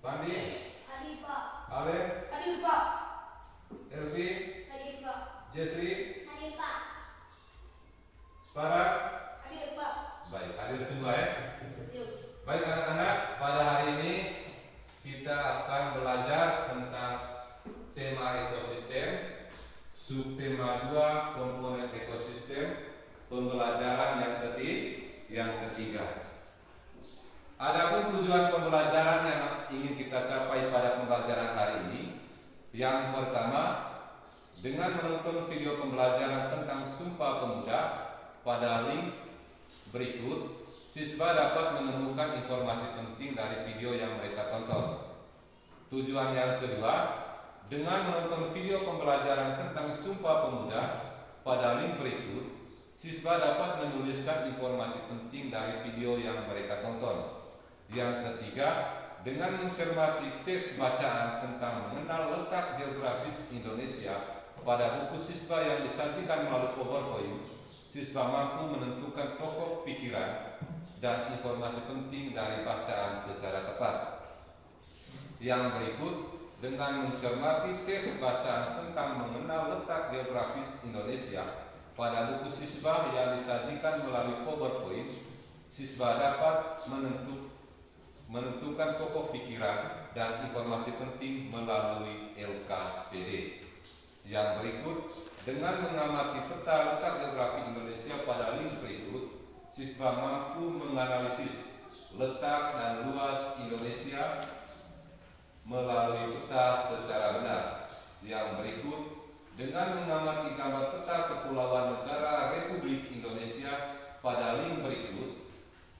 Pandi, Hadir Pak. Alef, Hadir Pak. Elvi, Hadir Pak. Jesri, Hadir Pak. Farah. Hadir Pak. Baik, hadir semua ya. Yuk. Baik anak-anak, pada hari ini kita akan belajar tentang tema ekosistem, subtema 2 komponen ekosistem, pembelajaran yang ketiga. Adapun tujuan pembelajaran yang ingin kita capai pada pembelajaran hari ini, yang pertama, dengan menonton video pembelajaran tentang Sumpah Pemuda pada link berikut, siswa dapat menemukan informasi penting dari video yang mereka tonton. Tujuan yang kedua, dengan menonton video pembelajaran tentang Sumpah Pemuda pada link berikut, siswa dapat menuliskan informasi penting dari video yang mereka tonton. Yang ketiga, dengan mencermati teks bacaan tentang mengenal letak geografis Indonesia pada buku siswa yang disajikan melalui PowerPoint, siswa mampu menentukan pokok pikiran dan informasi penting dari bacaan secara tepat. Yang berikut, dengan mencermati teks bacaan tentang mengenal letak geografis Indonesia pada buku siswa yang disajikan melalui PowerPoint, siswa dapat menentukan pokok pikiran dan informasi penting melalui LKPD. Yang berikut, dengan mengamati peta letak geografi Indonesia pada link berikut, siswa mampu menganalisis letak dan luas Indonesia melalui peta secara benar. Yang berikut, dengan mengamati gambar peta kepulauan negara Republik Indonesia pada link berikut,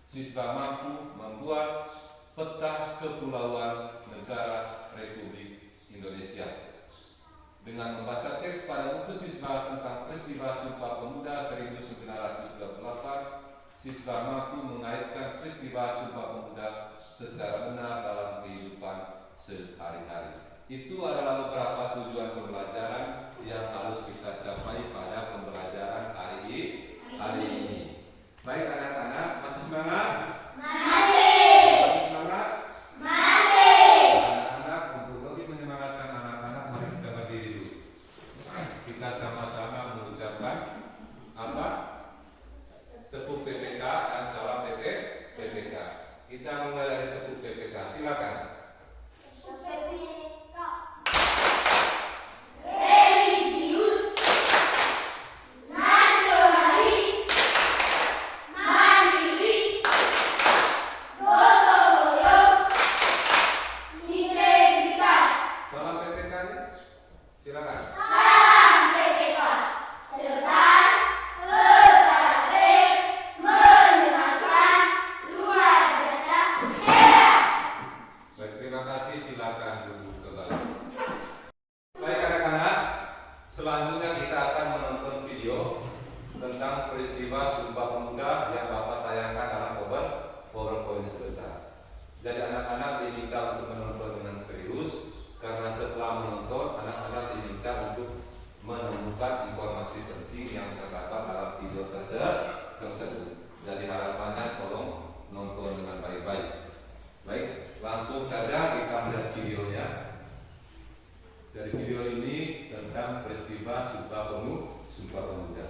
siswa mampu membuat peta kepulauan negara Republik Indonesia. Dengan membaca teks pada buku siswa tentang peristiwa Sumpah Pemuda 1928, siswa mampu mengaitkan peristiwa Sumpah Pemuda secara benar dalam kehidupan sehari-hari. Itu adalah beberapa tujuan pembelajaran yang harus kita capai pada pembelajaran hari ini. Baik anak-anak, masih semangat? Masih semangat? Anak-anak, untuk lebih menyemangatkan anak-anak, mari kita berdiri dulu. Kita sama-sama mengucapkan apa? Tepuk PPK dan salam PPK. Kita mulai dari tepuk PPK. Silakan. Selanjutnya kita akan menonton video tentang peristiwa Sumpah Pemuda yang Bapak tayangkan dalam PowerPoint sebentar. Jadi anak-anak diminta untuk menonton dengan serius, karena setelah menonton anak-anak diminta untuk menemukan informasi penting yang terdapat dalam video tersebut. Jadi harapannya tolong nonton dengan baik-baik. Baik, langsung saja kita melihat videonya. Dari video ini tentang peristiwa Sumpah Pemuda.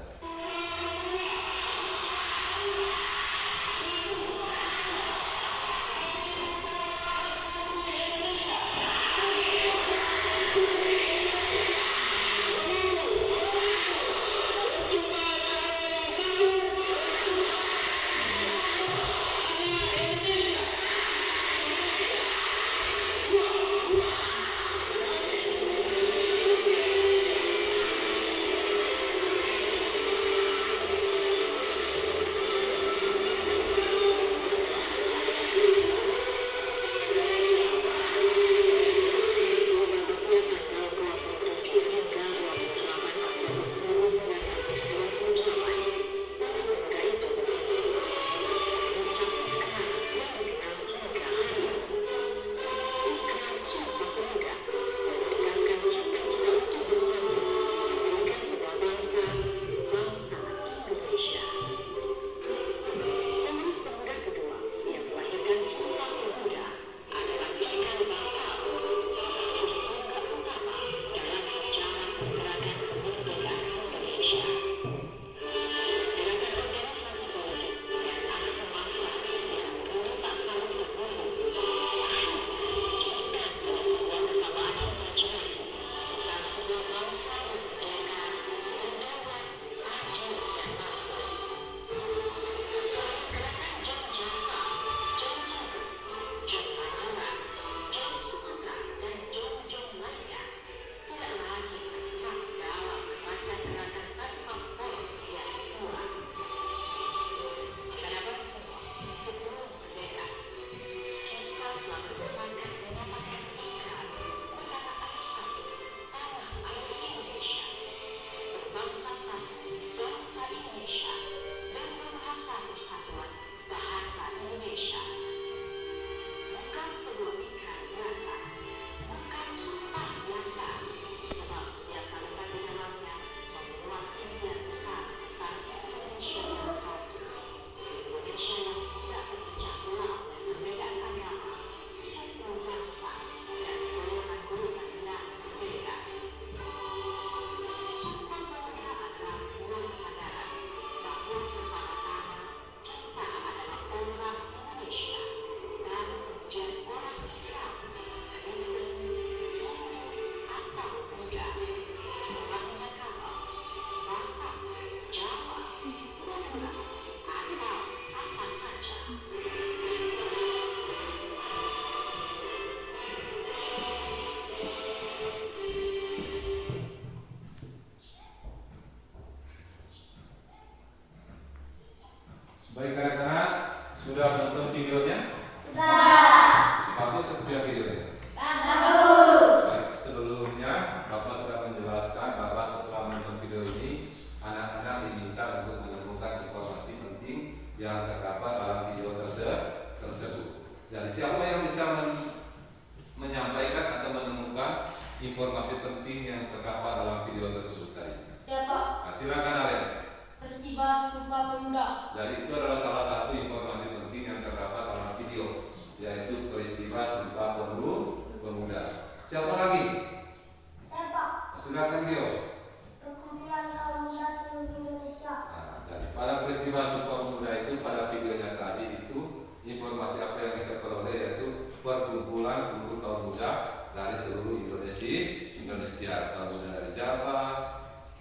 Sepakat menyatakan kemerdekaan berkata satu, tanah air Indonesia, berbangsa satu, bangsa Indonesia, dan berbahasa persatuan, bahasa Indonesia. Bukan sebuah pikiran biasa, bukan sumpah biasa, sebab setiap kalimat di dalamnya memuat impian besar tentang Indonesia yang satu, Indonesia yang tidak berpecah belah dan berbeda agama, suku, bangsa, dan golongan-golongan yang berbeda. Sumpah Pemuda adalah buah kesadaran bahwa pertama-tama kita adalah orang Indonesia dan menjadi orang Islam, Kristen, Hindu, atau Buddha, orang agama, Batak, Jawa, Madura, atau apa saja. Baik anak-anak, sudah menonton videonya? Sudah. Bagus seperti videonya. Bagus. Baik, sebelumnya Bapak sudah menjelaskan bahwa setelah menonton video ini, anak-anak diminta untuk menemukan informasi penting yang terdapat dalam video tersebut. Jadi siapa yang bisa menyampaikan atau menemukan informasi penting yang terdapat dalam video tersebut tadi? Siapa? Nah, silakan Alen. Peristiwa Sumpah Pemuda. Jadi itu adalah salah satu informasi penting yang terdapat dalam video, yaitu peristiwa Sumpah Pemuda. Siapa lagi? Siapa? Silakan Dio. Perkumpulan Kaum Muda Seluruh Indonesia. Nah, jadi pada peristiwa Sumpah Pemuda itu pada videonya tadi itu informasi apa yang kita peroleh yaitu perkumpulan seluruh kaum muda dari seluruh Indonesia, kaum muda dari Jawa,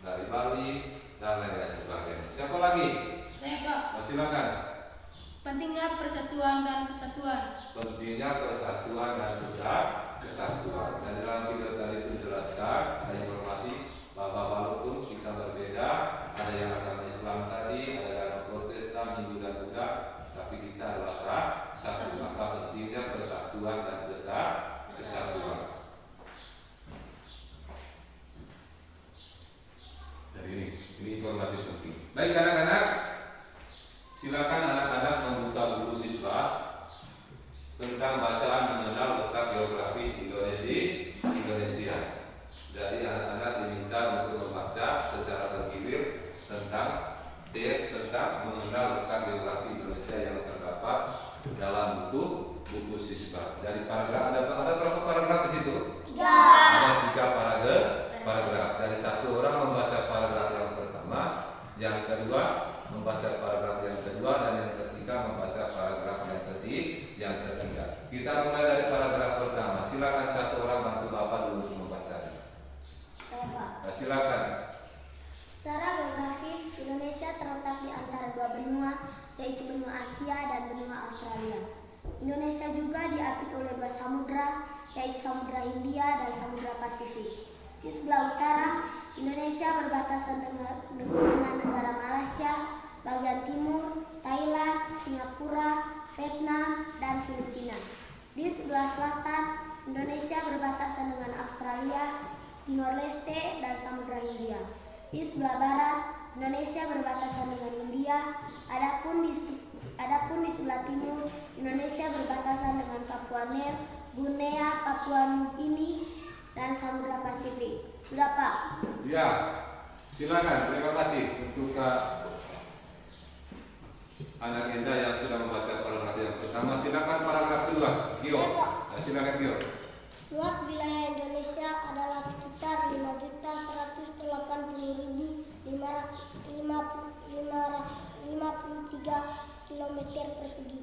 dari Bali, dan lain-lain sebagainya. Siapa lagi? Saya Pak. Nah, silakan. Pentingnya persatuan dan kesatuan. Pentingnya persatuan dan kesatuan. Dan dalam video tadi itu dijelaskan ada informasi bahwa walaupun kita berbeda, ada yang agama Islam tadi, ada yang Protestan, Hindu dan Buddha, tapi kita adalah satu. Maka pentingnya persatuan dan kesatuan. Jadi ini informasi penting. Baik anak-anak, silakan anak-anak membuka buku siswa tentang bacaan mengenal letak geografis Indonesia. Jadi anak-anak diminta untuk membaca secara bergilir tentang teks tentang mengenal letak geografi Indonesia yang terdapat dalam buku siswa. Jadi paragraf ada berapa paragraf di situ? 3. Ada 3 paragraf. Dari satu orang membaca paragraf yang pertama, yang kedua membaca paragraf yang kedua, dan yang ketiga membaca paragraf yang ketiga. Kita mulai dari paragraf pertama. Silakan satu orang bantu Bapak dulu untuk membacanya. Saya Pak. Nah, silakan. Secara geografis, Indonesia terletak di antara dua benua, yaitu benua Asia dan benua Australia. Indonesia juga diapit oleh dua samudra, yaitu Samudra Hindia dan Samudra Pasifik. Di sebelah utara, Indonesia berbatasan dengan negara Malaysia, bagian timur, Thailand, Singapura, Vietnam, dan Filipina. Di sebelah selatan, Indonesia berbatasan dengan Australia, Timor Leste, dan Samudra Hindia. Di sebelah barat, Indonesia berbatasan dengan India. Adapun di sebelah timur, Indonesia berbatasan dengan Papua Guinea, Papua Nugini, dan Samudra Pasifik. Sudah Pak? Ya, silakan. Terima kasih untuk anak Enda yang sudah membaca paragraf yang pertama. Silakan paragraf kedua, Gio. Nah, silakan Gio. Luas wilayah Indonesia adalah sekitar 5.180.553 km persegi.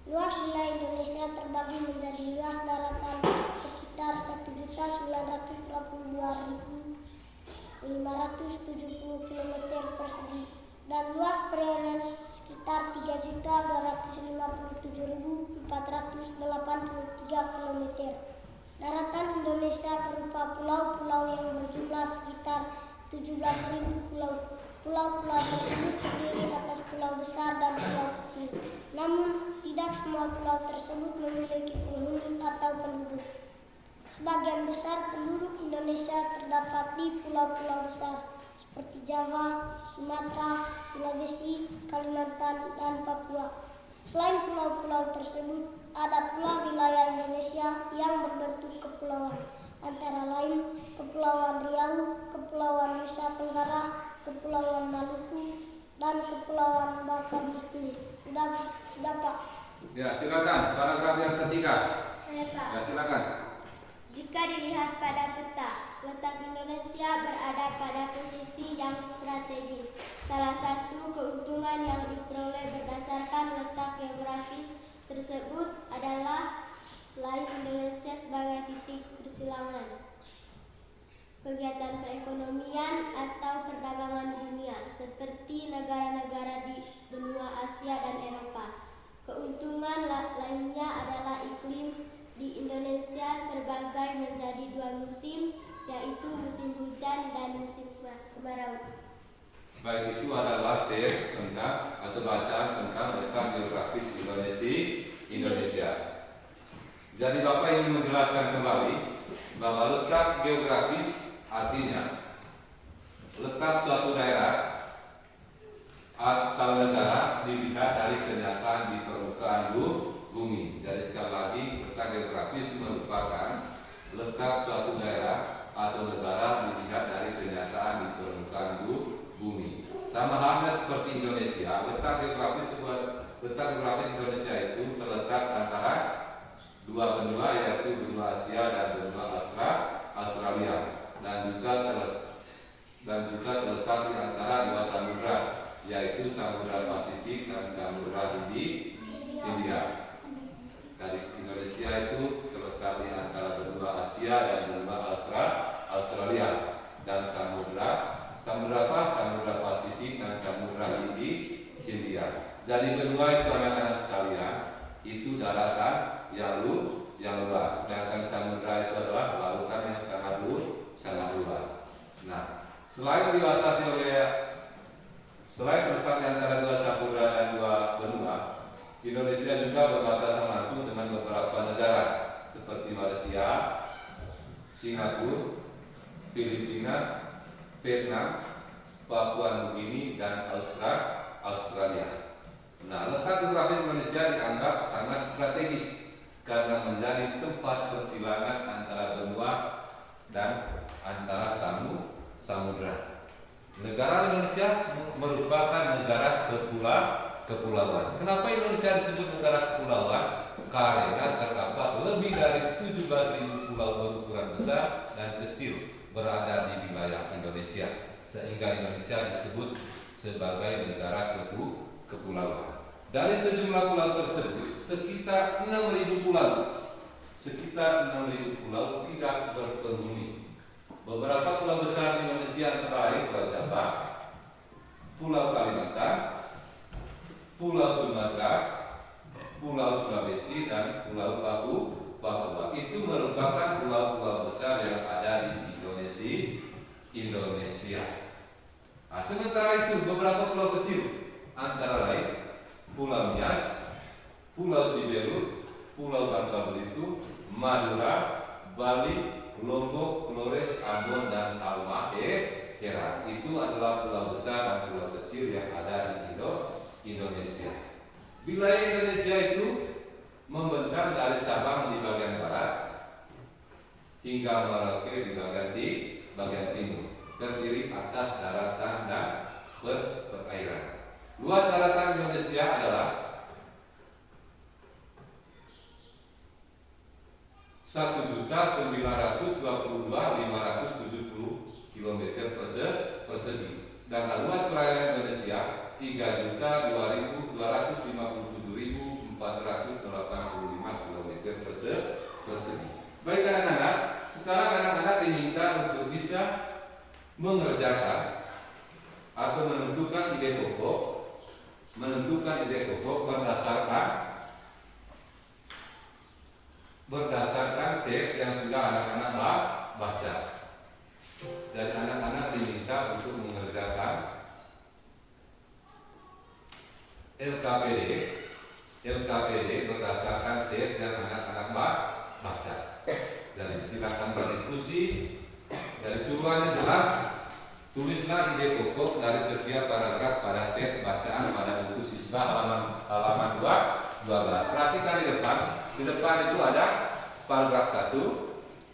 Luas wilayah Indonesia terbagi menjadi luas daratan sekitar 1.922.570 km persegi dan luas perairan sekitar 3.257.483 km. Daratan Indonesia berupa pulau-pulau yang berjumlah sekitar 17.000 pulau. Pulau-pulau tersebut terdiri atas pulau besar dan pulau kecil. Namun, tidak semua pulau tersebut memiliki penghuni atau Sebagian besar penduduk Indonesia terdapat di pulau-pulau besar seperti Java, Sumatera, Sulawesi, Kalimantan, dan Papua. Selain pulau-pulau tersebut, ada pula wilayah Indonesia yang berbentuk kepulauan, antara lain Kepulauan Riau, Kepulauan Nusa Tenggara, Kepulauan Maluku, dan Kepulauan Bangka Belitung. Sudah Pak. Ya, silakan. Paragraf yang ketiga. Saya Pak. Ya, silakan. Jika dilihat pada peta, letak Indonesia berada pada posisi yang strategis. Salah satu keuntungan yang diperoleh berdasarkan letak geografis tersebut adalah lain Indonesia sebagai titik persilangan kegiatan perekonomian atau perdagangan dunia seperti negara-negara di benua Asia dan Eropa. Keuntungan lainnya adalah iklim di Indonesia terbagi menjadi dua musim, yaitu musim hujan dan musim kemarau. Baik, itu adalah teks tentang atau bacaan tentang letak geografis Indonesia. Jadi Bapak ingin menjelaskan kembali bahwa letak geografis artinya letak suatu daerah atau negara dilihat dari kenyataan di permukaan bumi. Jadi sekali lagi, letak geografis merupakan letak suatu daerah atau negara dilihat dari kenyataan di permukaan bumi. Sama halnya seperti Indonesia, letak geografis Indonesia itu terletak antara dua benua, yaitu benua Asia dan benua Australia, dan juga terletak di antara dua samudra, yaitu Samudra Pasifik dan Samudra Hindia. Dari Indonesia itu terletak di antara benua Asia dan benua Australia, dan samudra Pasifik dan Samudra Hindia. Jadi benua itu anak-anak sekalian itu daratan yang luas, sedangkan samudra itu adalah lautan yang sangat luas. Nah, selain terletak di antara dua samudra dan dua benua, Indonesia juga berbatasan langsung dengan beberapa negara seperti Malaysia, Singapura, Filipina, Vietnam, Papua Nugini, dan Australia. Nah, letak geografis Indonesia dianggap sangat strategis karena menjadi tempat persilangan antara benua dan antara samudra. Negara Indonesia merupakan negara kepulauan. Kenapa Indonesia disebut negara kepulauan? Karena terdapat lebih dari 17.000 pulau berukuran besar dan kecil berada di wilayah Indonesia, sehingga Indonesia disebut sebagai negara kepulauan. Dari sejumlah pulau tersebut, sekitar 6.000 pulau tidak berpenghuni. Beberapa pulau besar Indonesia antara lain Pulau Jawa, Pulau Kalimantan, Pulau Sumatera, Pulau Sulawesi, dan Pulau Papua. Itu merupakan pulau-pulau besar yang ada di Indonesia. Nah, sementara itu beberapa pulau kecil antara lain Pulau Nias, Pulau Siberut, Pulau Bangka Belitung, Madura, Bali, Lombok, Flores, Ambon, dan Halmahera. Itu adalah pulau besar dan pulau kecil yang ada di Indonesia. Wilayah Indonesia itu membentang dari Sabang di bagian barat hingga Merauke di bagian timur, terdiri atas daratan dan perairan. Luas daratan Indonesia adalah 1.922.570 km persegi, dan luas perairan Indonesia 3.257.485 km persegi. Baik anak-anak, sekarang anak-anak diminta untuk bisa mengerjakan atau menentukan ide pokok berdasarkan teks yang sudah anak-anak baca. Dan anak-anak diminta untuk mengerjakan LKPD berdasarkan teks yang anak-anak baca. Jadi silakan keseluruhannya jelas. Tulislah ide pokok dari setiap paragraf pada teks bacaan pada buku siswa halaman 12. Perhatikan di depan. Di depan itu ada paragraf 1,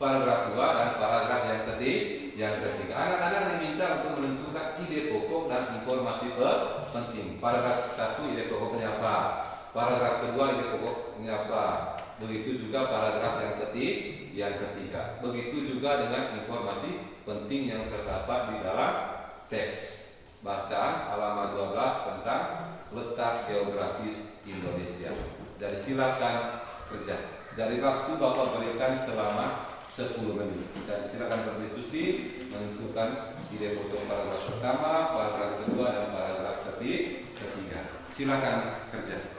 paragraf 2, dan paragraf yang ketiga. Anak-anak diminta untuk menentukan ide pokok dan informasi penting. Paragraf 1 ide pokoknya apa? Paragraf kedua ide pokoknya apa? Begitu juga paragraf yang ketiga. Begitu juga dengan informasi penting yang terdapat di dalam teks bacaan halaman 12 tentang letak geografis Indonesia. Jadi silakan kerja. Dari waktu Bapak berikan selama 10 menit. Dan silakan berdiskusi menentukan ide pokok paragraf pertama, paragraf kedua, dan paragraf ketiga. Silakan kerja.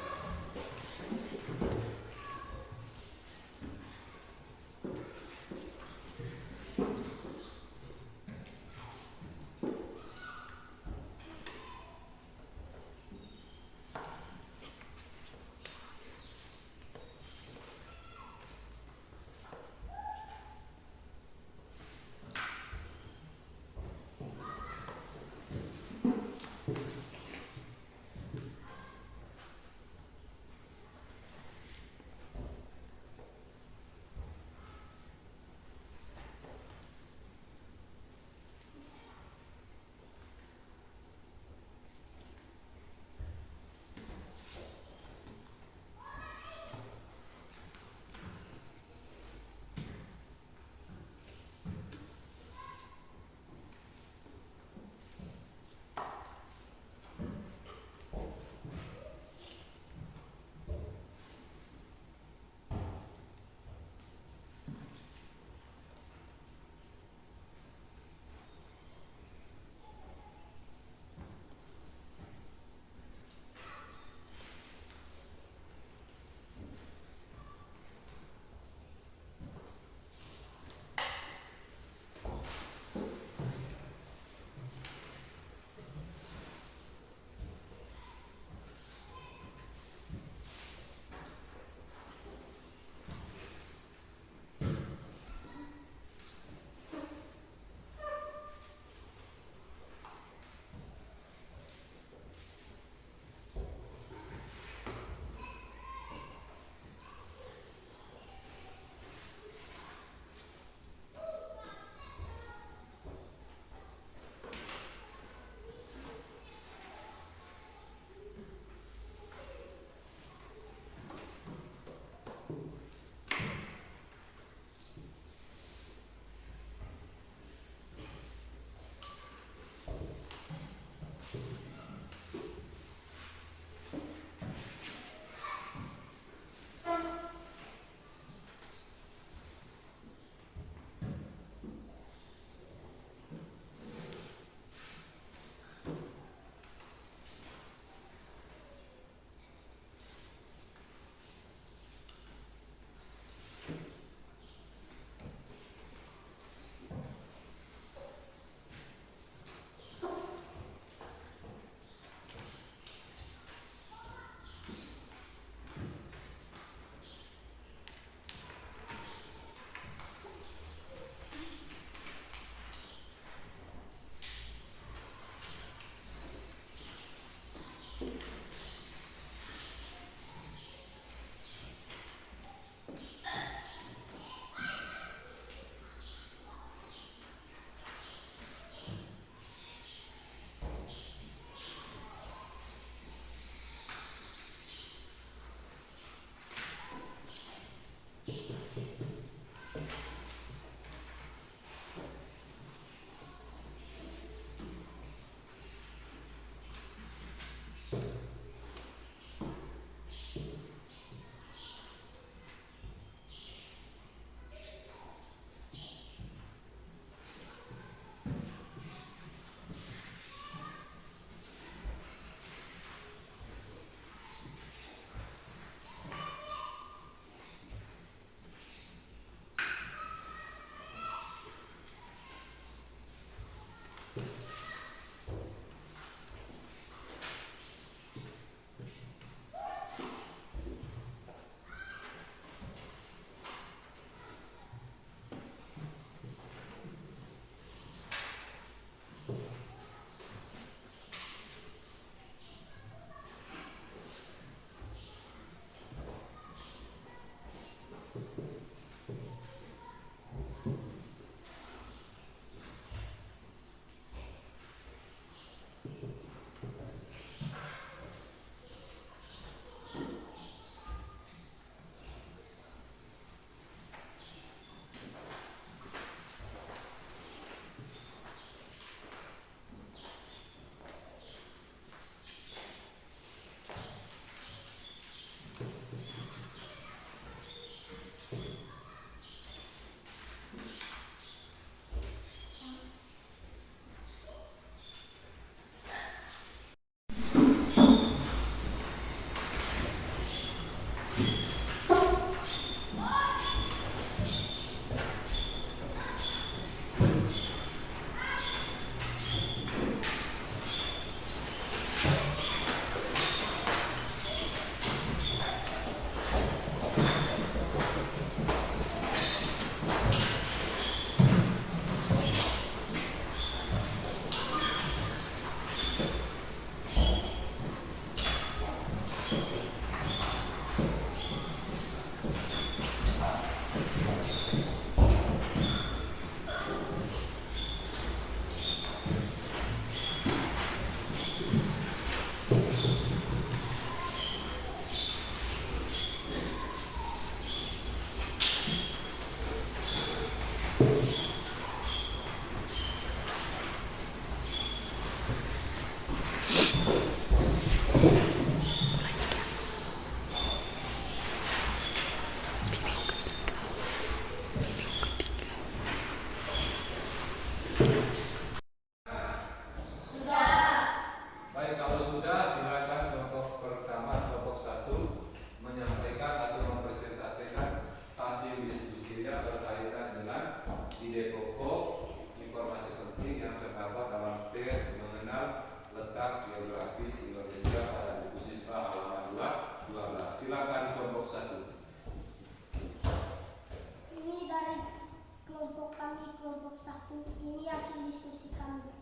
1, ini hasil diskusi kami.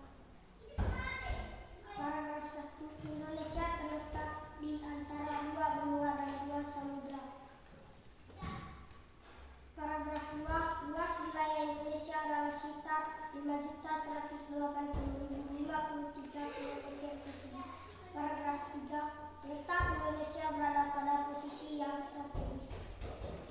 Paragraf 1, Indonesia terletak di antara 2 benua dan 2 samudra. Paragraf 2, luas wilayah Indonesia adalah sekitar 5.180.053 km persegi. Paragraf 3, letak Indonesia berada pada posisi yang strategis.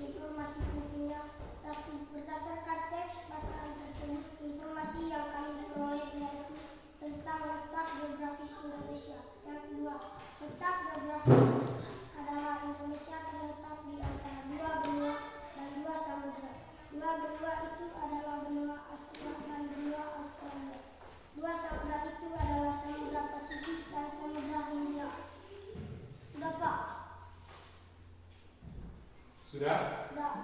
Informasi pentingnya: 1. Berdasarkan teks bacaan tersebut, informasi yang kami peroleh yaitu tentang letak geografis Indonesia. Yang kedua, letak geografis adalah Indonesia terletak di antara 2 benua dan 2 samudra. 2 benua itu adalah benua Asia dan benua Australia. 2 samudra itu adalah Samudra Pasifik dan Samudra Hindia. Sudah, Pak? Sudah? Sudah.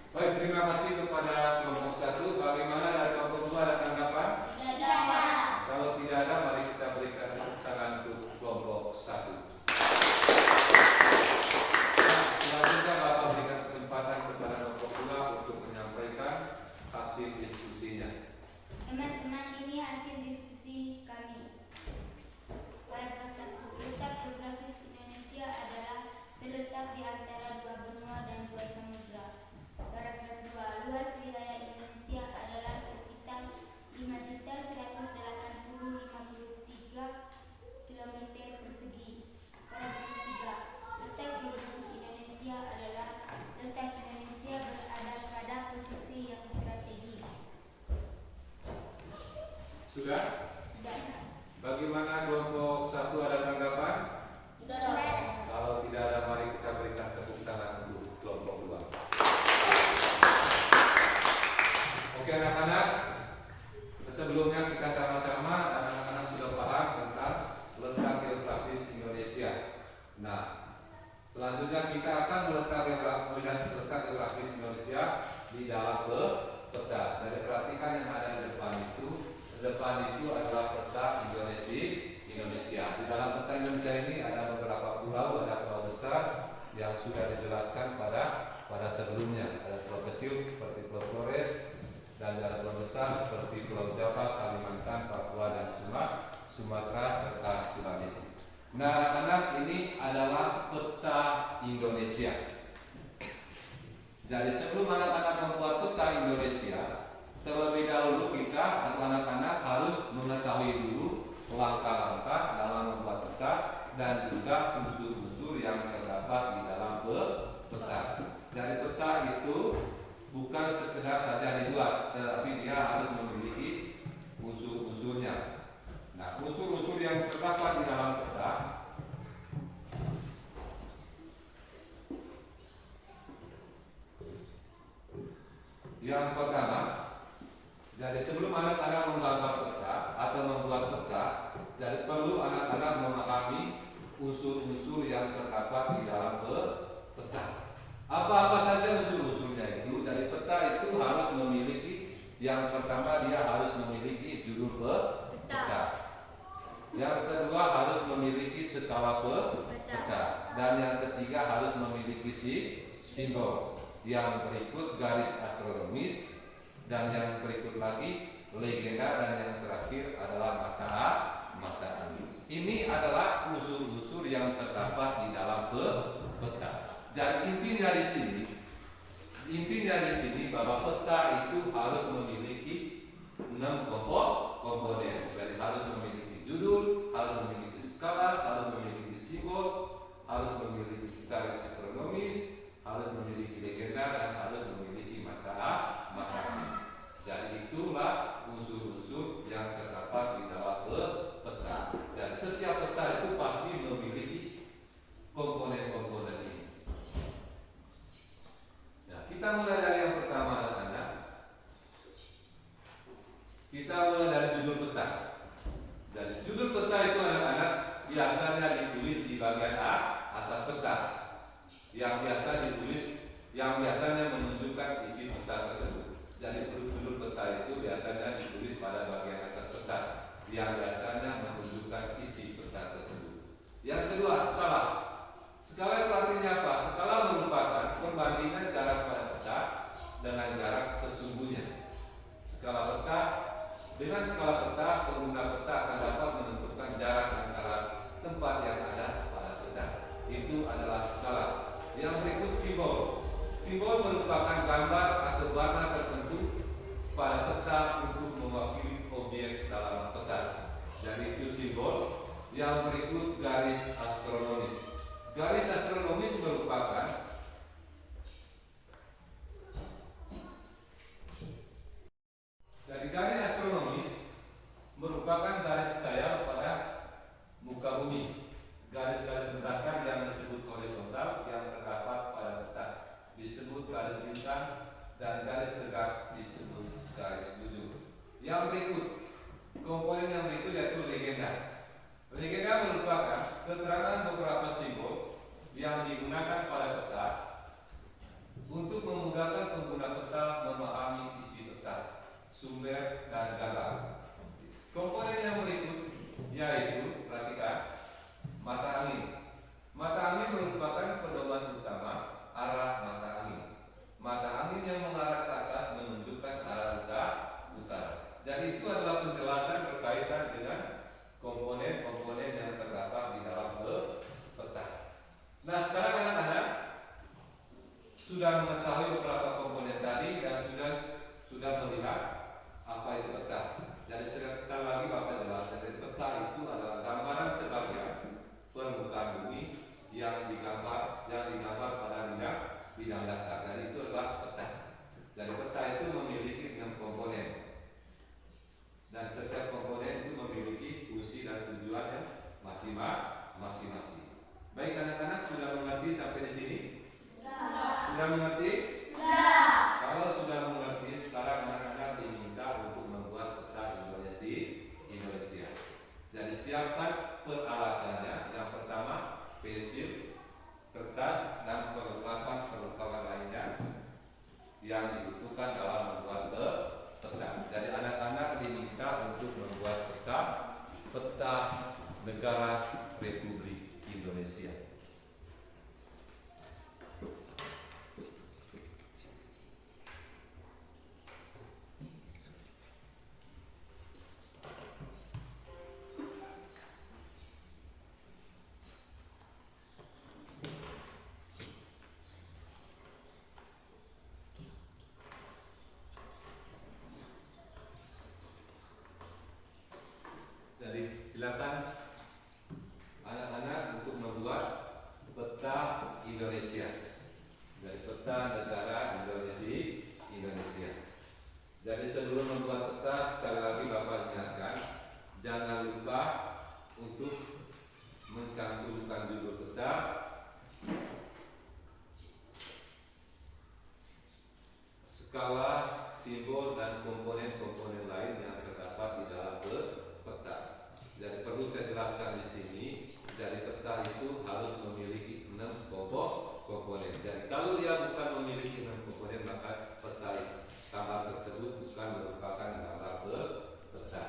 Baik, terima kasih kepada kelompok 1. Bagaimana dari kelompok 2, ada tanggapan? Tidak ada. Kalau tidak ada, mari kita berikan tepuk tangan untuk kelompok 1. Nah, selanjutnya Bapak berikan kesempatan kepada kelompok 2 untuk menyampaikan hasil diskusinya. Teman-teman, ini hasil diskusi kami. Paragraf 1, letak geografis Indonesia adalah terletak di antara 2 benua dan 2 samudra. Paragraf 2, luas wilayah Indonesia adalah sekitar 5.180.053 km persegi. Paragraf 3, letak geografis Indonesia adalah letak Indonesia berada pada posisi yang strategis. Sudah? Sudah. Bagaimana kelompok 1, ada tanggapan? Tidak ada. Kalau tidak ada, mari kita berikan tepuk tangan untuk kelompok 2. Oke anak-anak, sebelumnya kita sama-sama anak-anak sudah paham tentang letak geografis Indonesia. Nah, selanjutnya kita akan melihat letak geografis Indonesia di dalam peta. Dari perhatikan yang ada di depan itu. Depan itu adalah peta Indonesia. Di dalam peta Indonesia ini ada beberapa pulau, ada pulau besar yang sudah dijelaskan pada sebelumnya. Ada pulau kecil seperti Pulau Flores dan ada pulau besar seperti Pulau Jawa, Kalimantan, Papua dan Sumatera serta Sulawesi. Nah, anak-anak, ini adalah peta Indonesia. Jadi sebelum anak-anak membuat peta Indonesia, terlebih dahulu kita atau anak-anak harus mengetahui dulu langkah-langkah dalam membuat peta dan juga unsur-unsur yang terdapat di dalam peta. Jadi peta itu bukan sekedar saja dibuat, tetapi dia harus memiliki unsur-unsurnya. Nah, unsur-unsur yang terdapat di dalam peta yang pertama, jadi sebelum anak-anak menggambar peta atau membuat peta, jadi perlu anak-anak memahami unsur-unsur yang terdapat di dalam peta. Apa-apa saja unsur-unsurnya itu. Jadi peta itu harus memiliki, yang pertama dia harus memiliki judul peta. Yang kedua harus memiliki skala peta. Dan yang ketiga harus memiliki simbol. Yang berikut garis astronomis, dan yang berikut lagi legenda, dan yang terakhir adalah mata angin. Ini adalah unsur-unsur yang terdapat di dalam peta. Dan intinya di sini bahwa peta itu harus memiliki 6 komponen. Jadi harus memiliki judul, harus memiliki skala, harus memiliki simbol, harus memiliki garis astronomis, harus memiliki legenda, dan harus memiliki mata angin. Jadi itulah unsur-unsur yang terdapat di dalam peta. Dan setiap peta itu pasti memiliki komponen-komponen ini. Nah, kita mulai dari yang pertama, anak-anak. Kita mulai dari judul peta. Jadi judul peta itu, anak-anak, biasanya ditulis di bagian atas peta. Yang biasanya menunjukkan isi peta tersebut. Jadi judul peta itu biasanya ditulis pada bagian atas peta, yang biasanya menunjukkan isi peta tersebut. Yang kedua, skala. Skala itu artinya apa? Skala merupakan perbandingan jarak pada peta dengan jarak sesungguhnya. Skala peta Dengan skala peta, pengguna peta akan dapat menentukan jarak antara tempat yang ada pada peta. Itu adalah skala. Yang berikut simbol. Simbol merupakan gambar atau warna tertentu pada peta untuk mewakili objek dalam peta. Jadi itu simbol. Yang berikut garis astronomis. Garis astronomis merupakan garis astronomis merupakan garis daya pada muka bumi. Garis-garis bentangkan yang disebut horizontal yang terdapat pada peta disebut garis bintang, dan garis tegak disebut garis bujur. Yang berikut, komponen yang berikut yaitu legenda. Legenda merupakan keterangan beberapa simbol yang digunakan pada peta untuk memudahkan pengguna peta memahami isi peta, sumber, dan gambar. Komponen yang berikut yaitu, perhatikan, mata angin. Mata angin merupakan pedoman utama arah mata angin. Mata angin yang mengarah ke atas menunjukkan arah utara. Jadi itu adalah penjelasan berkaitan dengan komponen-komponen yang terdapat di dalam peta. Nah, sekarang anak-anak sudah mengetahui beberapa komponen tadi dan sudah melihat apa itu peta. Jadi sekali lagi Bapak jelaskan, peta itu adalah gambaran sebagian permukaan bumi yang digambar pada bidang datar. Jadi itu adalah peta. Jadi peta itu memiliki 6 komponen dan setiap komponen itu memiliki fungsi dan tujuan yang masing-masing. Baik anak-anak, sudah mengerti sampai di sini? Sudah mengerti? Kalau sudah mengerti, sekarang anak-anak diminta untuk membuat peta Indonesia. Jadi siapkan peralatannya. Yang pertama, pensil, kertas, dan perlengkapan lainnya yang dibutuhkan dalam membuat peta. Jadi anak-anak diminta untuk membuat peta negara Republik Indonesia. Jadi silakan anak-anak untuk membuat peta Indonesia. Dari peta negara Indonesia. Jadi sebelum membuat peta, sekali lagi Bapak ingatkan, jangan lupa untuk mencantumkan judul peta, skala, simbol, dan komponen-komponen lain yang terdapat di dalam peta. Jadi perlu saya jelaskan di sini, dari peta itu harus memiliki 6 komponen. Jadi kalau dia bukan memiliki 6 komponen, maka peta gambar tersebut bukan merupakan gambar peta.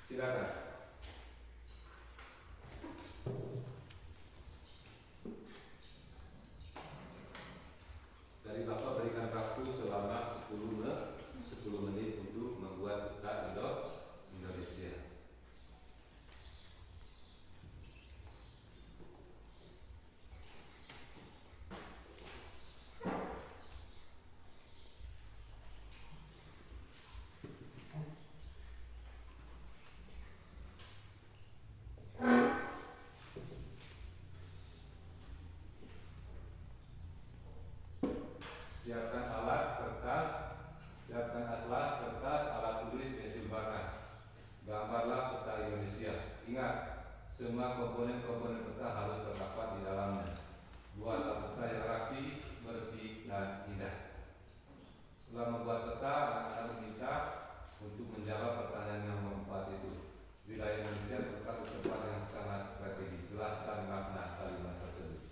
Silakan. Dari Bapak berikan waktu selama 10 menit untuk membuat peta Indonesia. Siapkan alat, kertas, siapkan atlas, kertas, alat tulis, pensil warna. Gambarlah peta Indonesia. Ingat, semua komponen-komponen peta harus terdapat di dalamnya. Buatlah peta yang rapi, bersih, dan indah. Setelah membuat peta, anak-anak diminta untuk menjawab pertanyaan yang keempat itu. Wilayah Indonesia terletak di tempat yang sangat strategis. Jelaskan makna kalimat tersebut.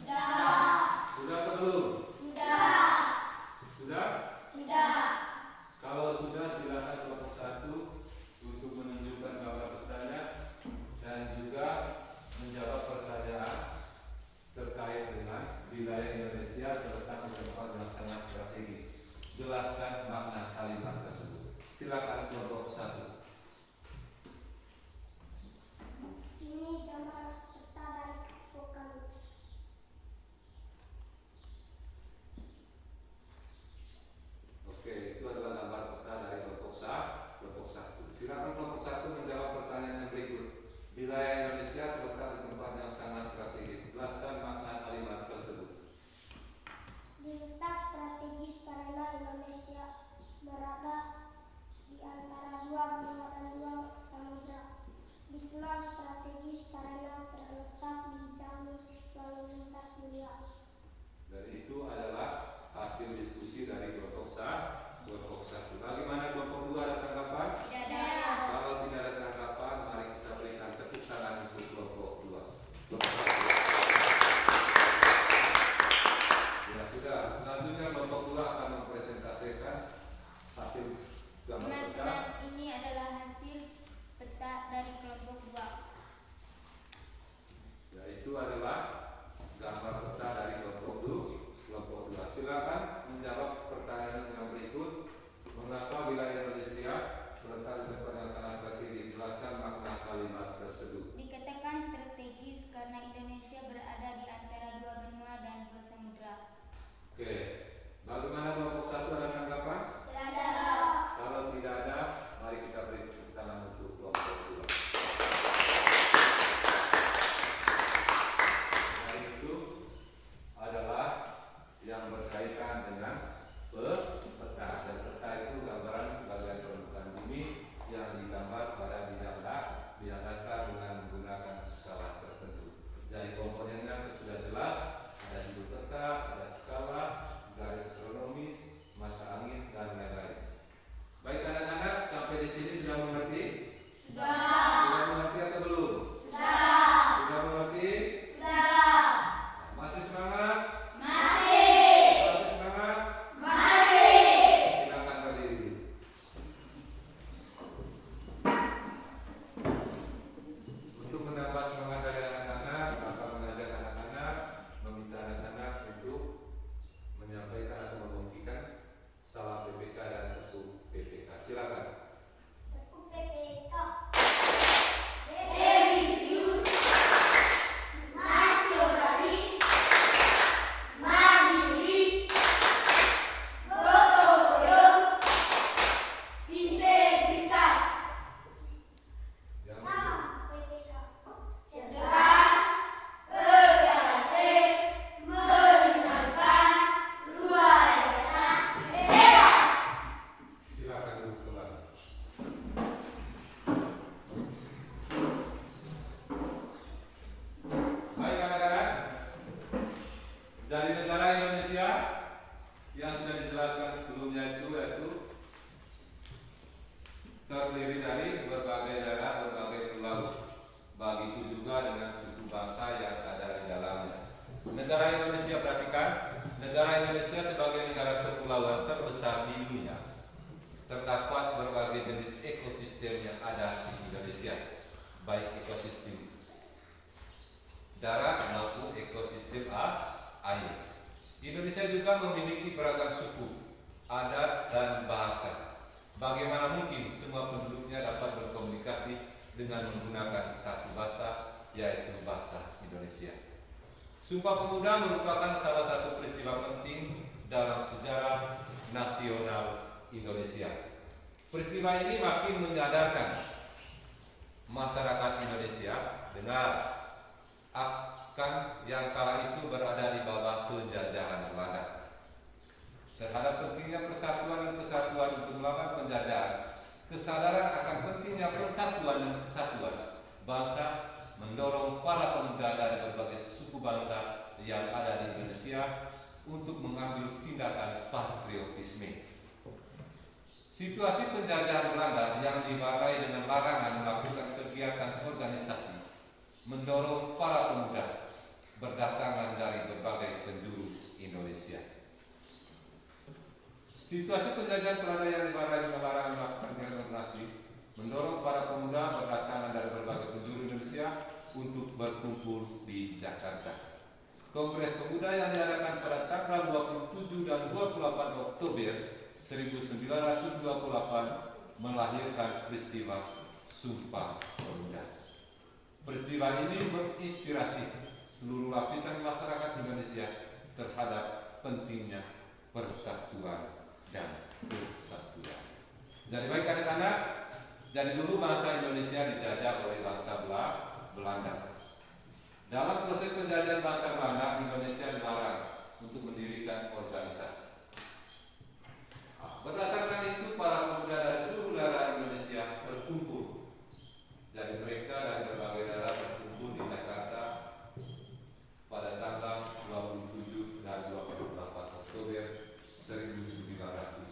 Sudah atau belum? Sudah? Kalau sudah, silakan kelompok 1 untuk menunjukkan gambar petanya dan juga menjawab pertanyaan terkait dengan wilayah Indonesia terletak di tempat yang sangat strategis. Jelaskan makna kalimat tersebut. Silakan kelompok 1. Ini gambar peta dari kelompok kami. Oke, itu adalah gambar peta dari kelompok 1. Silakan kelompok 1 menjawab pertanyaan yang berikut. Wilayah Indonesia terletak di tempat yang sangat strategis. Jelaskan makna kalimat tersebut. Diletak strategis karena Indonesia berada di antara dua benua dan dua samudra. Di pulau strategis karena terletak di jalur lalu lintas dunia. Dan itu adalah hasil diskusi dari kelompok 1. Bagaimana kelompok 2, ada tanggapan? Kalau tidak ada tanggapan, mari kita berikan tepuk tangan untuk kelompok 2. Kelompok 1. Ya sudah, selanjutnya kelompok 2 akan mempresentasikan hasil gambar peta. Teman-teman, ini adalah hasil peta dari kelompok 2. Yaitu adalah gambar peta dari kelompok 2. Silakan menjawab pertanyaan yang berikut. Mengapa wilayah Indonesia terletak di tempat yang sangat strategis? Jelaskan makna kalimat tersebut. Dikatakan strategis karena Indonesia berada di antara dua benua dan dua samudra. Oke, bagaimana kelompok 1, ada tanggapan? Kalau tidak ada, mari kita beri tepuk tangan untuk kelompok 2. Nah, itu adalah yang berkaitan dengan peta. Dan peta itu gambaran sebagai permukaan bumi yang digambar pada bidang datar dengan menggunakan skala tertentu. Jadi komponennya itu sudah jelas, ada judul peta, ada skala, garis kronomis, mata angin, dan lain-lain. Baik anak-anak, sampai di sini sudah mengerti? Sudah mengerti atau belum? Sudah mengerti? Masih semangat? Masih semangat? Silakan berdiri. Untuk menambah semangat dari anak-anak, maka mengajak anak-anak, meminta anak-anak untuk menyampaikan atau membuktikan salah PPK dan tepuk PPK. Silakan. Tepuk PPK. Yang PPK. silakan duduk kembali. Baik anak-anak, dari negara Indonesia yang sudah dijelaskan sebelumnya itu yaitu terdiri dari berbagai daerah, berbagai pulau. Begitu juga dengan suku bangsa yang ada di dalamnya. Negara Indonesia, perhatikan, negara Indonesia sebagai negara kepulauan terbesar di dunia. Terdapat berbagai jenis ekosistem yang ada di Indonesia, baik ekosistem darat maupun ekosistem air. Indonesia juga memiliki beragam suku, adat, dan bahasa. Bagaimana mungkin semua penduduknya dapat berkomunikasi dengan menggunakan satu bahasa, yaitu bahasa Indonesia. Sumpah Pemuda merupakan salah satu peristiwa penting dalam sejarah nasional Indonesia. Peristiwa ini makin menyadarkan masyarakat Indonesia benar akan yang kala itu berada di bawah penjajahan Belanda. Terhadap pentingnya persatuan dan kesatuan untuk melawan penjajahan, kesadaran akan pentingnya persatuan dan kesatuan bangsa mendorong para pemuda dari berbagai suku bangsa yang ada di Indonesia untuk mengambil tindakan patriotisme. Situasi penjajahan Belanda yang dibagai dengan larangan melakukan kegiatan organisasi mendorong para pemuda berdatangan dari Situasi penjajahan Belanda yang dilarang melakukan demokrasi mendorong para pemuda berdatangan dari berbagai penjuru Indonesia untuk berkumpul di Jakarta. Kongres Pemuda yang diadakan pada tanggal 27 dan 28 Oktober 1928 melahirkan peristiwa Sumpah Pemuda. Peristiwa ini menginspirasi seluruh lapisan masyarakat Indonesia terhadap pentingnya persatuan dan kesatuan. Jadi baik anak-anak, jadi dulu bangsa Indonesia dijajah oleh bangsa Belanda. Dalam proses penjajahan bangsa Belanda, Indonesia dilarang untuk mendirikan organisasi. Berdasarkan itu, para pemuda dari seluruh daerah Indonesia berkumpul. Jadi mereka dari berbagai daerah berkumpul di Jakarta pada tanggal 27 dan 28 Oktober 1928.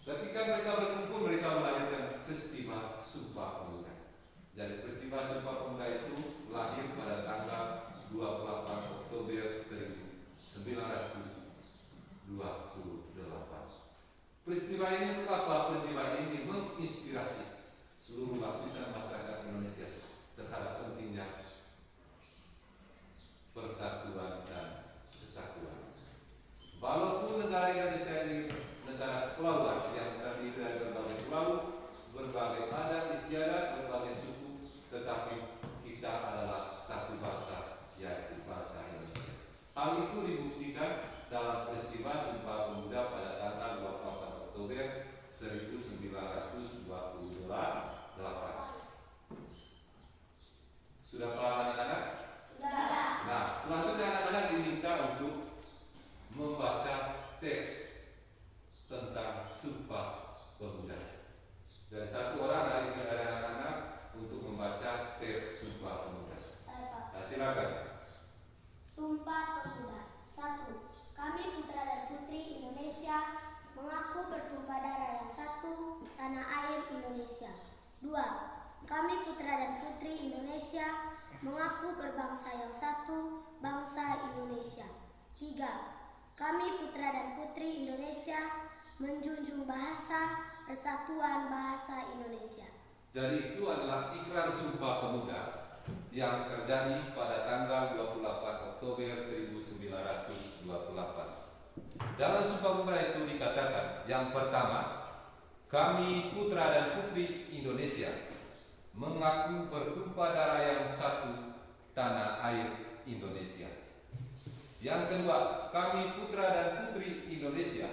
Ketika mereka berkumpul, mereka melahirkan peristiwa Sumpah Pemuda. Jadi peristiwa Sumpah Pemuda itu lahir pada tanggal 28 Oktober 1928. Peristiwa ini untuk apa? Peristiwa ini menginspirasi seluruh lapisan masyarakat Indonesia terhadap pentingnya persatuan dan kesatuan. Walaupun negara Indonesia ini negara kepulauan yang terdiri dari berbagai pulau, berbagai adat istiadat, berbagai suku, tetapi kita adalah satu bangsa, yaitu bangsa Indonesia. Hal itu dibuktikan dalam peristiwa Sumpah Pemuda pada tanggal 28 Oktober 1928. Sudah paham anak-anak? Sudah. Nah, selanjutnya anak-anak diminta untuk membaca teks tentang Sumpah Pemuda. Dari satu orang dari anak-anak untuk membaca teks Sumpah Pemuda. Saya Pak. Nah, silakan. Sumpah Pemuda. 1. Kami putra dan putri Indonesia mengaku bertumpah darah yang satu, tanah air Indonesia. 2. Kami putra dan putri Indonesia mengaku berbangsa yang satu, bangsa Indonesia. 3. Kami putra dan putri Indonesia menjunjung bahasa persatuan bahasa Indonesia. Jadi itu adalah ikrar Sumpah Pemuda yang terjadi pada tanggal 28 Oktober 1928. Dalam Sumpah Pemuda itu dikatakan, yang pertama, kami putra dan putri Indonesia mengaku bertumpah darah yang satu, tanah air Indonesia. Yang kedua, kami putra dan putri Indonesia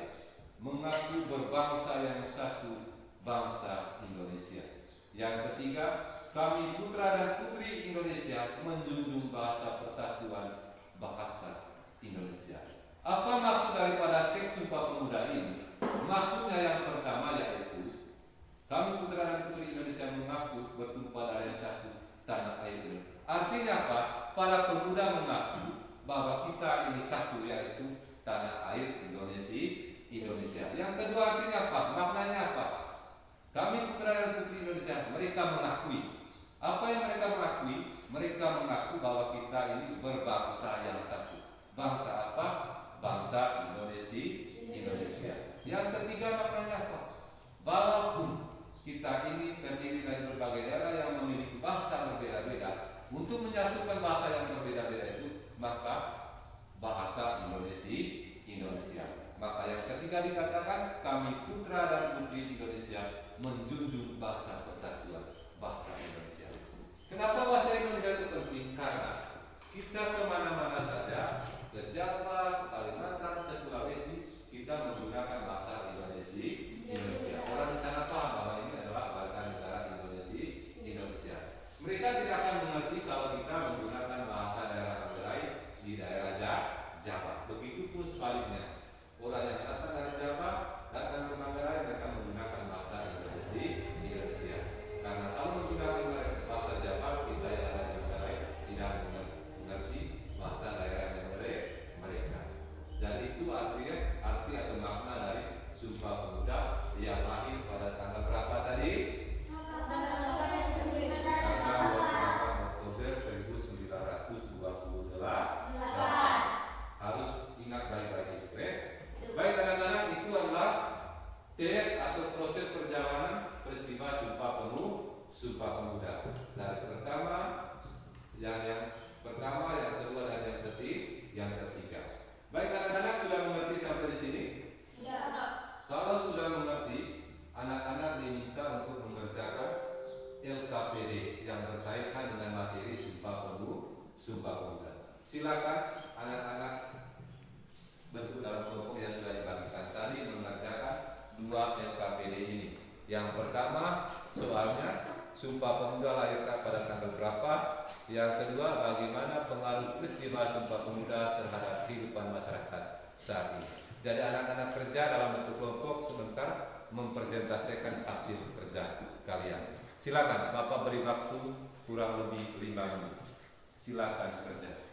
mengaku berbangsa yang satu, bangsa Indonesia. Yang ketiga, kami putra dan putri Indonesia menjunjung bahasa persatuan bahasa Indonesia. Apa maksud daripada teks Sumpah Pemuda ini? Maksudnya yang pertama yaitu kami putra dan putri Indonesia mengaku bertumpah darah yang satu, tanah air Indonesia. Artinya apa? Para pemuda mengaku bahwa kita ini satu, yaitu tanah air Indonesia. Yang kedua artinya apa? Maknanya apa? Kami putra dan putri Indonesia, mereka mengakui. Apa yang mereka mengakui? Mereka mengaku bahwa kita ini berbangsa yang satu. Bangsa apa? Bangsa Indonesia. Yang ketiga maknanya apa? Walaupun kita ini terdiri dari berbagai daerah yang memiliki bahasa berbeda-beda, untuk menyatukan bahasa yang berbeda-beda itu, maka bahasa Indonesia. Maka yang ketiga dikatakan kami putra dan putri Indonesia menjunjung bahasa persatuan bahasa Indonesia. Kenapa bahasa Indonesia itu penting? Karena kita kemana-mana saja, ke Jawa, ke Kalimantan, ke Sulawesi, kita menggunakan bahasa Indonesia. Orang di sana paham bahwa ini adalah warga negara Indonesia. Mereka tidak akan mengerti kalau kita menggunakan bahasa daerah lain di daerah Jawa. Begitupun sebaliknya, orang yang datang dari Jawa, datang ke Manggarai, mereka menggunakan bahasa Indonesia. Karena kalau menggunakan bahasa Jawa, kita yang ada di Manggarai tidak mengerti bahasa silakan anak-anak bentuk dalam kelompok yang sudah dibagikan tadi mengerjakan 2 LKPD ini. Yang pertama soalnya Sumpah Pemuda lahirkan pada tanggal berapa? Yang kedua bagaimana pengaruh peristiwa Sumpah Pemuda terhadap kehidupan masyarakat saat ini. Jadi anak-anak kerja dalam bentuk kelompok sebentar mempresentasikan hasil kerja kalian. Silakan Bapak beri waktu kurang lebih 5 menit. Silakan kerja.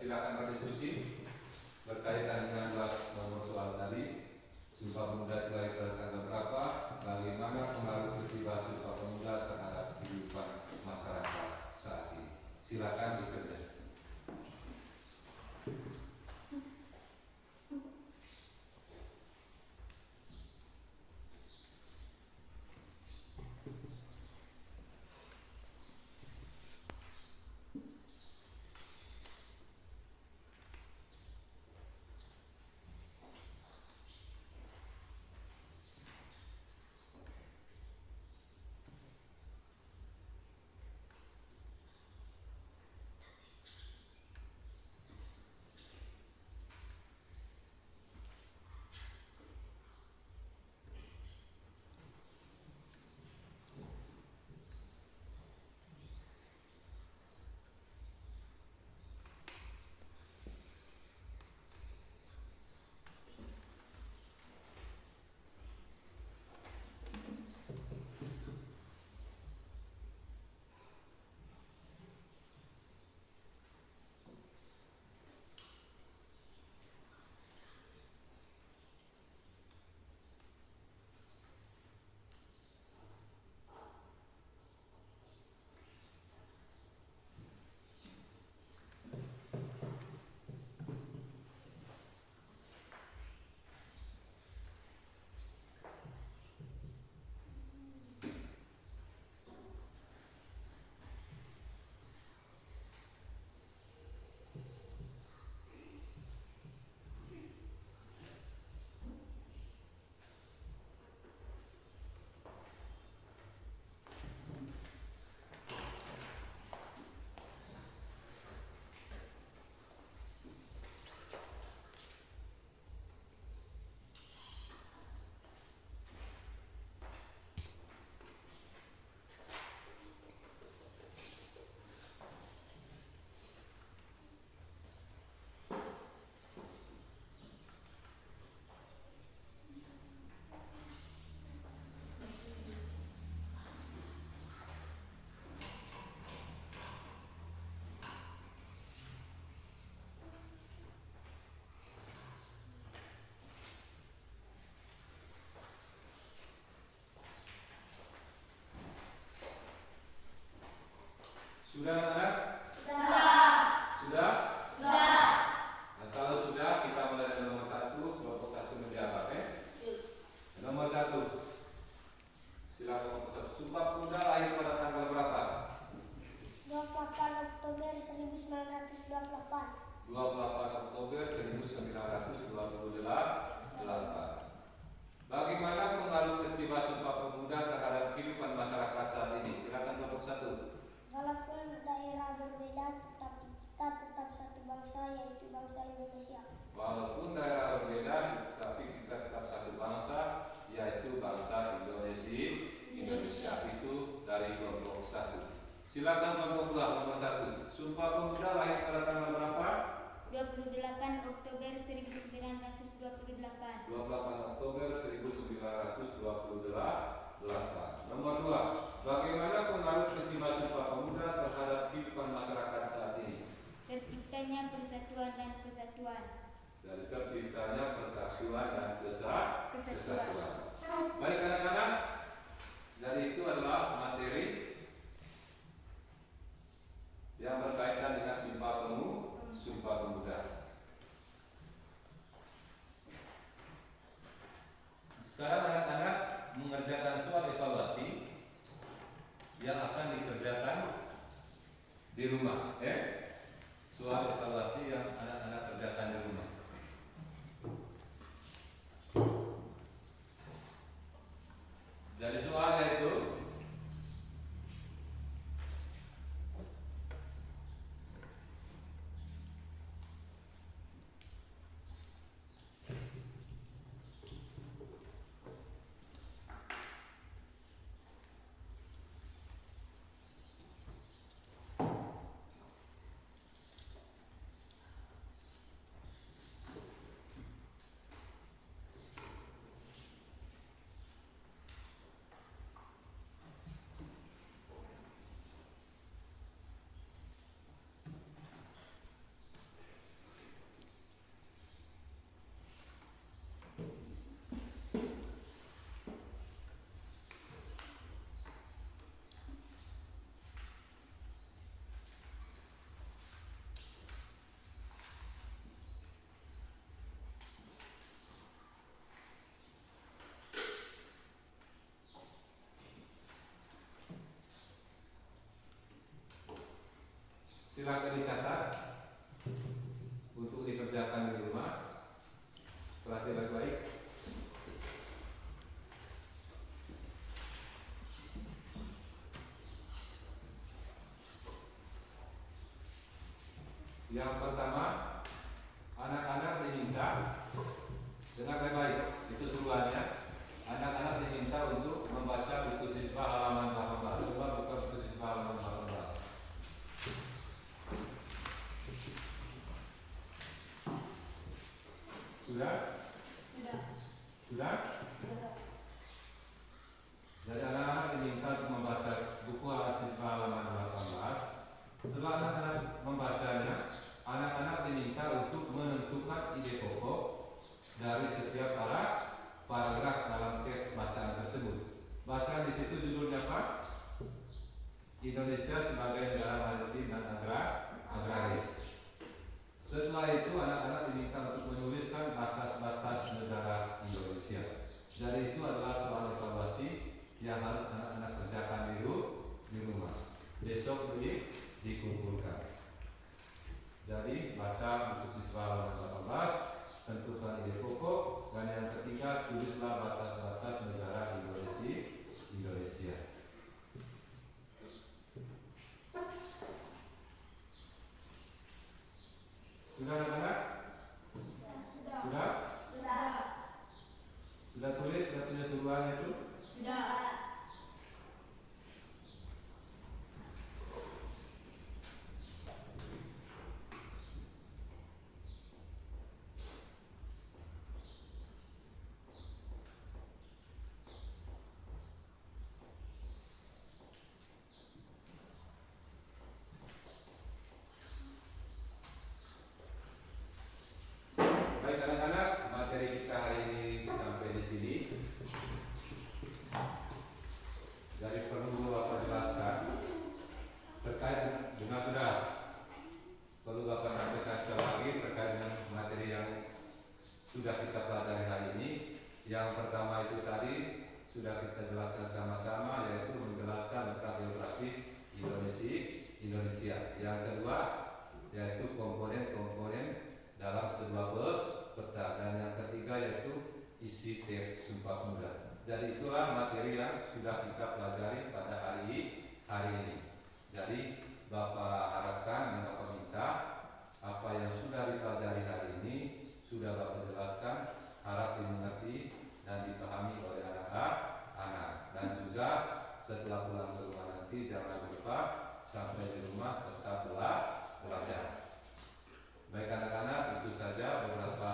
Silakan berdiskusi berkaitan dengan nomor soal tadi. Sumpah Pemuda dilahirkan tanggal berapa? Bagaimana pengaruh peristiwa Sumpah Pemuda terhadap kehidupan masyarakat saat ini? Silakan bekerja. Sudah anak-anak? Sudah? Nah, kalau sudah kita mulai dari nomor 1, kelompok 1 menjawab Nomor 1. Silakan nomor 1. Sumpah Pemuda lahir pada tanggal berapa? 28 Oktober 1928. 28 Oktober 1928. Bagaimana pengaruh peristiwa Sumpah Pemuda terhadap kehidupan masyarakat saat ini? Silakan kelompok 1. Walaupun daerah berbeda, tetapi kita tetap satu bangsa, yaitu bangsa Indonesia. Walaupun daerah berbeda, tapi kita tetap satu bangsa, yaitu bangsa Indonesia. Itu dari kelompok 1. Silakan kelompok 2 nomor 1. Sumpah Pemuda lahir pada tanggal berapa? 28 Oktober 1928. 28 Oktober 1928. Nomor 2. Bagaimana pengaruh peristiwa Sumpah Pemuda terhadap kehidupan masyarakat saat ini? Terciptanya persatuan dan kesatuan. Dari terciptanya persatuan dan kesatuan. Kesatuan. Baik anak-anak, dari itu adalah materi yang berkaitan dengan Sumpah Pemuda. Sekarang anak-anak mengerjakan soal evaluasi yang akan dikerjakan di di rumah. Soal evaluasi yang anak-anak kerjakan di rumah. Jadi soalnya itu silakan dicatat untuk dikerjakan di rumah. Perhatian baik-baik. Yang pertama, anak-anak diminta, dengar baik-baik, itu suruhannya. Anak-anak diminta untuk membaca buku siswa halaman 18. Coba buka buku siswa halaman 18. Sudah? Sudah? Jadi anak-anak diminta untuk membaca buku siswa halaman 18. Setelah anak-anak membacanya, anak-anak diminta untuk menentukan ide pokok dari setiap paragraf dalam teks bacaan tersebut. Bacaan di situ judulnya apa? Indonesia sebagai negara maritim dan agraris. Setelah itu anak-anak diminta untuk menuliskan batas-batas negara Indonesia. Jadi itu adalah soal evaluasi yang harus anak-anak kerjakan di rumah. Besok dikumpulkan. Jadi baca buku siswa halaman 18, tentukan ide pokok, dan yang ketiga tulislah batas-batas negara Indonesia. Sudah anak-anak? Sudah? Sudah tulis? Sudah punya suruhan itu? Baik anak-anak, materi kita hari ini sampai di sini. Jadi perlu Bapak jelaskan terkait dengan perlu Bapak sampaikan sekali lagi terkait dengan materi yang sudah kita pelajari hari ini. Yang pertama itu tadi sudah kita jelaskan sama-sama, yaitu menjelaskan letak geografis Indonesia. Yang kedua yaitu komponen-komponen dalam sebuah peta, dan yang ketiga yaitu isi teks Sumpah Pemuda. Jadi itulah materi yang sudah kita pelajari pada hari ini. Jadi Bapak harapkan dan Bapak minta apa yang sudah dipelajari hari ini sudah Bapak jelaskan, harap dimengerti dan dipahami oleh anak-anak. Dan juga setelah pulang ke rumah nanti jangan lupa sampai di rumah tetap belajar. Baik anak-anak, itu saja beberapa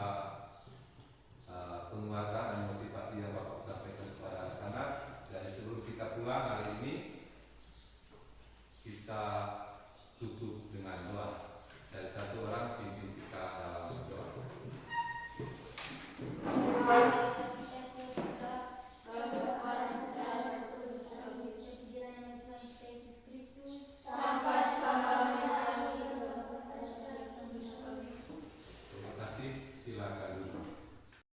penguatan dan motivasi yang Bapak sampaikan kepada anak-anak. Jadi sebelum kita pulang hari ini, kita tutup